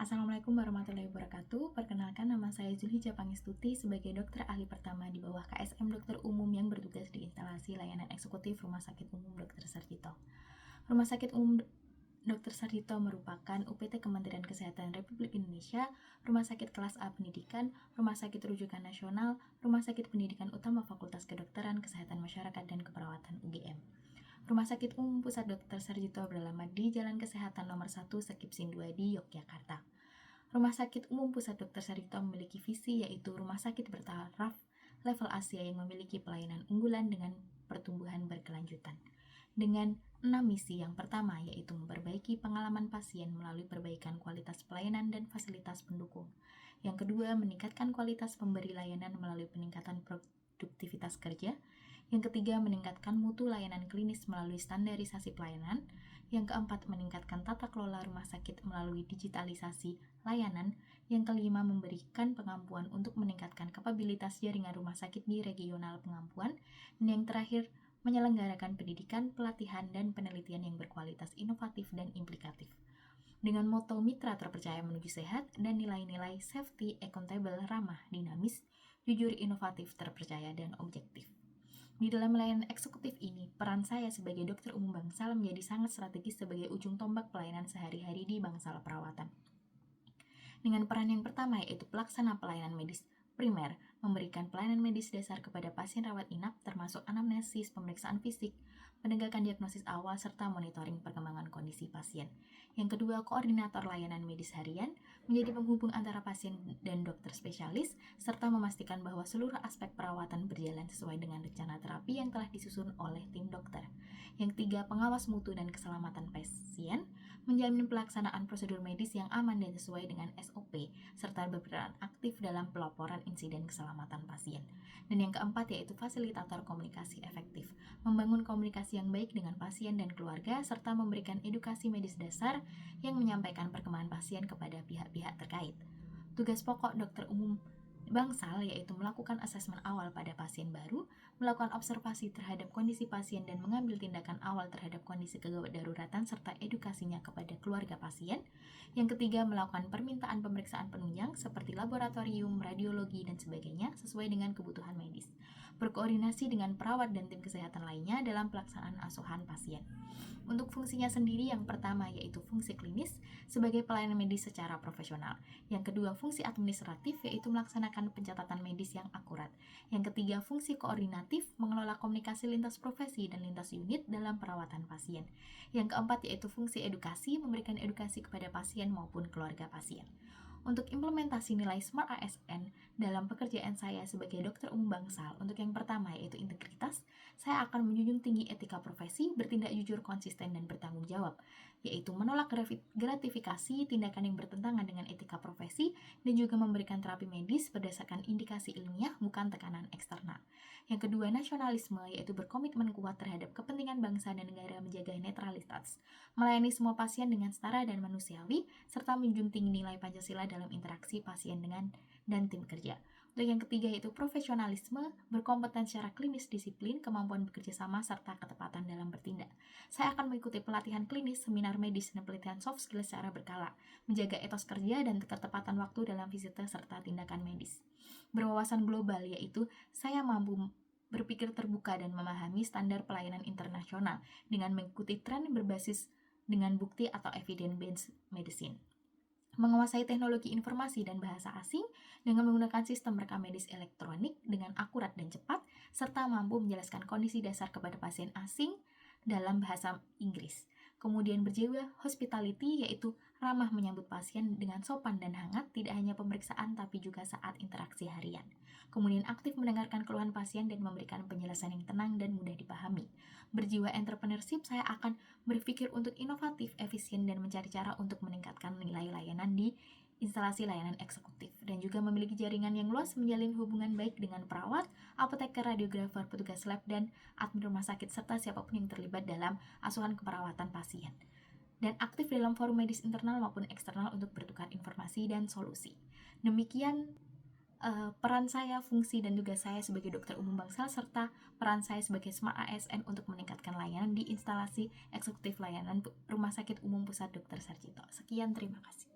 Assalamualaikum warahmatullahi wabarakatuh. Perkenalkan, nama saya Zulhijjah Pangestuti sebagai dokter ahli pertama di bawah KSM Dokter Umum yang bertugas di instalasi layanan eksekutif Rumah Sakit Umum Dr. Sarjito. Rumah Sakit Umum Dr. Sarjito merupakan UPT Kementerian Kesehatan Republik Indonesia, Rumah Sakit Kelas A Pendidikan, Rumah Sakit Rujukan Nasional, Rumah Sakit Pendidikan Utama Fakultas Kedokteran, Kesehatan Masyarakat, dan Keperawatan UGM. Rumah Sakit Umum Pusat Dr. Sarjito beralamat di Jalan Kesehatan Nomor 1 Sekipsin 2 di Yogyakarta. Rumah Sakit Umum Pusat Dr. Sarjito memiliki visi yaitu rumah sakit bertaraf level Asia yang memiliki pelayanan unggulan dengan pertumbuhan berkelanjutan. Dengan 6 misi, yang pertama yaitu memperbaiki pengalaman pasien melalui perbaikan kualitas pelayanan dan fasilitas pendukung. Yang kedua, meningkatkan kualitas pemberi layanan melalui peningkatan produktivitas kerja. Yang ketiga, meningkatkan mutu layanan klinis melalui standarisasi pelayanan. Yang keempat, meningkatkan tata kelola rumah sakit melalui digitalisasi layanan. Yang kelima, memberikan pengampuan untuk meningkatkan kapabilitas jaringan rumah sakit di regional pengampuan. Dan yang terakhir, menyelenggarakan pendidikan, pelatihan, dan penelitian yang berkualitas inovatif dan implikatif. Dengan moto mitra terpercaya menuju sehat dan nilai-nilai safety, accountable, ramah, dinamis, jujur, inovatif, terpercaya, dan objektif. Di dalam layanan eksekutif ini, peran saya sebagai dokter umum Bangsal menjadi sangat strategis sebagai ujung tombak pelayanan sehari-hari di Bangsal Perawatan. Dengan peran yang pertama yaitu pelaksana pelayanan medis primer, memberikan pelayanan medis dasar kepada pasien rawat inap termasuk anamnesis, pemeriksaan fisik, penegakan diagnosis awal, serta monitoring perkembangan kondisi pasien. Yang kedua, koordinator layanan medis harian, menjadi penghubung antara pasien dan dokter spesialis, serta memastikan bahwa seluruh aspek perawatan berjalan sesuai dengan rencana terapi yang telah disusun oleh tim dokter. Yang ketiga, pengawas mutu dan keselamatan pasien, menjamin pelaksanaan prosedur medis yang aman dan sesuai dengan SOP, serta berperan aktif dalam pelaporan insiden keselamatan pasien. Dan yang keempat yaitu fasilitator komunikasi efektif, membangun komunikasi yang baik dengan pasien dan keluarga, serta memberikan edukasi medis dasar yang menyampaikan perkembangan pasien kepada pihak-pihak terkait. Tugas pokok dokter umum Bangsal yaitu melakukan asesmen awal pada pasien baru, melakukan observasi terhadap kondisi pasien dan mengambil tindakan awal terhadap kondisi kegawat daruratan serta edukasinya kepada keluarga pasien. Yang ketiga, melakukan permintaan pemeriksaan penunjang seperti laboratorium, radiologi, dan sebagainya sesuai dengan kebutuhan medis. Berkoordinasi dengan perawat dan tim kesehatan lainnya dalam pelaksanaan asuhan pasien. Untuk fungsinya sendiri, yang pertama yaitu fungsi klinis sebagai pelayanan medis secara profesional. Yang kedua, fungsi administratif yaitu melaksanakan pencatatan medis yang akurat. Yang ketiga, fungsi koordinatif mengelola komunikasi lintas profesi dan lintas unit dalam perawatan pasien. Yang keempat yaitu fungsi edukasi, memberikan edukasi kepada pasien maupun keluarga pasien. Untuk implementasi nilai SMART ASN dalam pekerjaan saya sebagai dokter umum Bangsal, untuk yang pertama yaitu integritas, saya akan menjunjung tinggi etika profesi, bertindak jujur, konsisten, dan bertanggung jawab, yaitu menolak gratifikasi, tindakan yang bertentangan dengan etika profesi, dan juga memberikan terapi medis berdasarkan indikasi ilmiah, bukan tekanan eksternal. Yang kedua, nasionalisme, yaitu berkomitmen kuat terhadap kepentingan bangsa dan negara, menjaga netralitas, melayani semua pasien dengan setara dan manusiawi, serta menjunjung tinggi nilai Pancasila dalam interaksi pasien dan tim kerja. Untuk yang ketiga yaitu profesionalisme, berkompeten secara klinis, disiplin, kemampuan bekerja sama, serta ketepatan dalam bertindak. Saya akan mengikuti pelatihan klinis, seminar medis, dan pelatihan soft skill secara berkala, menjaga etos kerja dan ketepatan waktu dalam visita serta tindakan medis. Berwawasan global, yaitu saya mampu berpikir terbuka dan memahami standar pelayanan internasional dengan mengikuti tren berbasis dengan bukti atau evidence-based medicine. Menguasai teknologi informasi dan bahasa asing dengan menggunakan sistem rekam medis elektronik dengan akurat dan cepat, serta mampu menjelaskan kondisi dasar kepada pasien asing dalam bahasa Inggris. Kemudian berjiwa hospitality, yaitu ramah menyambut pasien dengan sopan dan hangat, tidak hanya pemeriksaan tapi juga saat interaksi harian. Kemudian aktif mendengarkan keluhan pasien dan memberikan penjelasan yang tenang dan mudah dipahami. Berjiwa entrepreneurship, saya akan berpikir untuk inovatif, efisien, dan mencari cara untuk meningkatkan nilai layanan di instalasi layanan eksekutif, dan juga memiliki jaringan yang luas, menjalin hubungan baik dengan perawat, apoteker, radiografer, petugas lab, dan admin rumah sakit, serta siapapun yang terlibat dalam asuhan keperawatan pasien. Dan aktif dalam forum medis internal maupun eksternal untuk bertukar informasi dan solusi. Demikian peran saya, fungsi, dan tugas saya sebagai dokter umum Bangsal, serta peran saya sebagai SMART ASN untuk meningkatkan layanan di instalasi eksekutif layanan Rumah Sakit Umum Pusat Dr. Sarjito. Sekian, terima kasih.